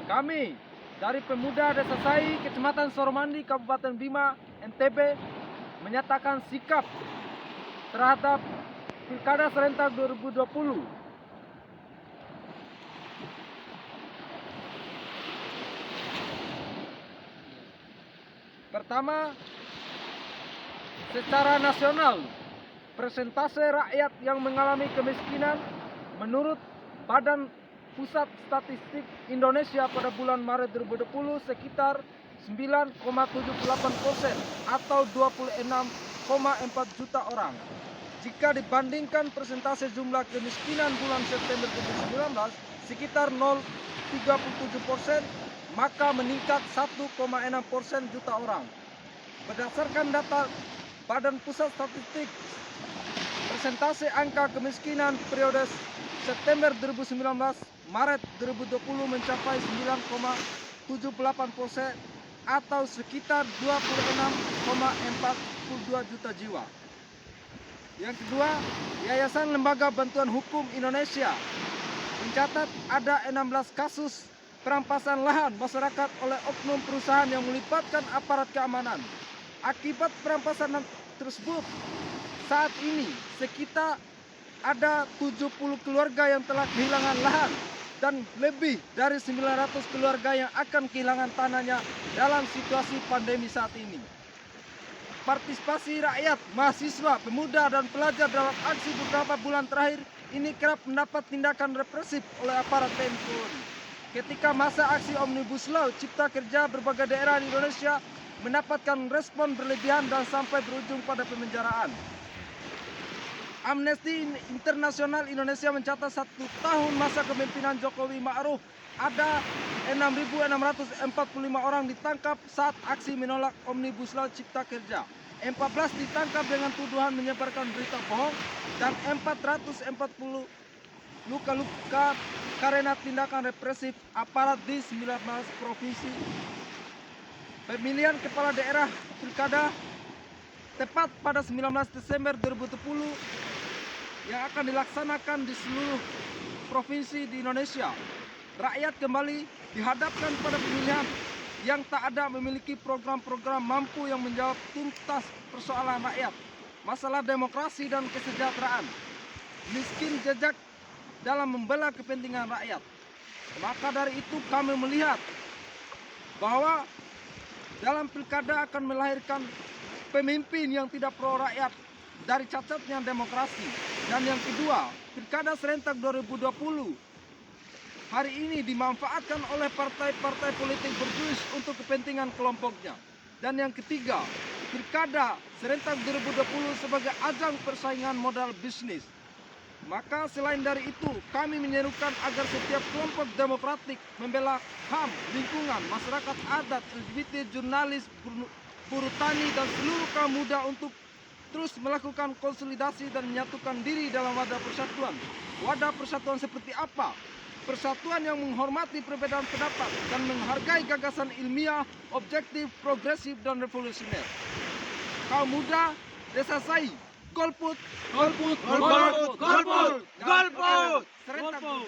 Kami dari Pemuda Desa Sai, Kecamatan Soromandi, Kabupaten Bima, NTB menyatakan sikap terhadap Pilkada serentak 2020. Pertama, secara nasional, persentase rakyat yang mengalami kemiskinan menurut Badan Pusat Statistik Indonesia pada bulan Maret 2020 sekitar 9,78% atau 26,4 juta orang. Jika dibandingkan persentase jumlah kemiskinan bulan September 2019 sekitar 0,37%, maka meningkat 1,6% juta orang. Berdasarkan data Badan Pusat Statistik, persentase angka kemiskinan periode September 2019 Maret 2020 mencapai 9,78% atau sekitar 26,42 juta jiwa. Yang kedua, Yayasan Lembaga Bantuan Hukum Indonesia mencatat ada 16 kasus perampasan lahan masyarakat oleh oknum perusahaan yang melibatkan aparat keamanan. Akibat perampasan tersebut, saat ini sekitar ada 70 keluarga yang telah kehilangan lahan dan lebih dari 900 keluarga yang akan kehilangan tanahnya dalam situasi pandemi saat ini. Partisipasi rakyat, mahasiswa, pemuda, dan pelajar dalam aksi beberapa bulan terakhir ini kerap mendapat tindakan represif oleh aparat TNI Polri. Ketika masa aksi Omnibus Law Cipta Kerja berbagai daerah di Indonesia mendapatkan respon berlebihan dan sampai berujung pada pemenjaraan. Amnesty Internasional Indonesia mencatat 1 tahun masa kepemimpinan Jokowi Ma'ruf ada 6.645 orang ditangkap saat aksi menolak Omnibus Law Cipta Kerja. 14 ditangkap dengan tuduhan menyebarkan berita bohong dan 440 luka-luka karena tindakan represif aparat di 19 provinsi. Pemilihan kepala daerah pilkada tepat pada 19 Desember 2020 yang akan dilaksanakan di seluruh provinsi di Indonesia. Rakyat kembali dihadapkan pada pemilihan yang tak ada memiliki program-program mampu yang menjawab tuntas persoalan rakyat, masalah demokrasi dan kesejahteraan, miskin jejak dalam membela kepentingan rakyat. Maka dari itu kami melihat bahwa dalam pilkada akan melahirkan pemimpin yang tidak pro rakyat dari cacatnya demokrasi. Dan yang kedua, pilkada serentak 2020 hari ini dimanfaatkan oleh partai-partai politik berjuis untuk kepentingan kelompoknya. Dan yang ketiga, pilkada serentak 2020 sebagai ajang persaingan modal bisnis. Maka selain dari itu, kami menyerukan agar setiap kelompok demokratik membela HAM, lingkungan, masyarakat adat, LGBT, jurnalis, buruh tani, dan seluruh kaum muda untuk terus melakukan konsolidasi dan menyatukan diri dalam wadah persatuan. Wadah persatuan seperti apa? Persatuan yang menghormati perbedaan pendapat dan menghargai gagasan ilmiah, objektif, progresif, dan revolusioner. Kaum muda Desa Sai, golput, golput, golput, golput, golput, golput.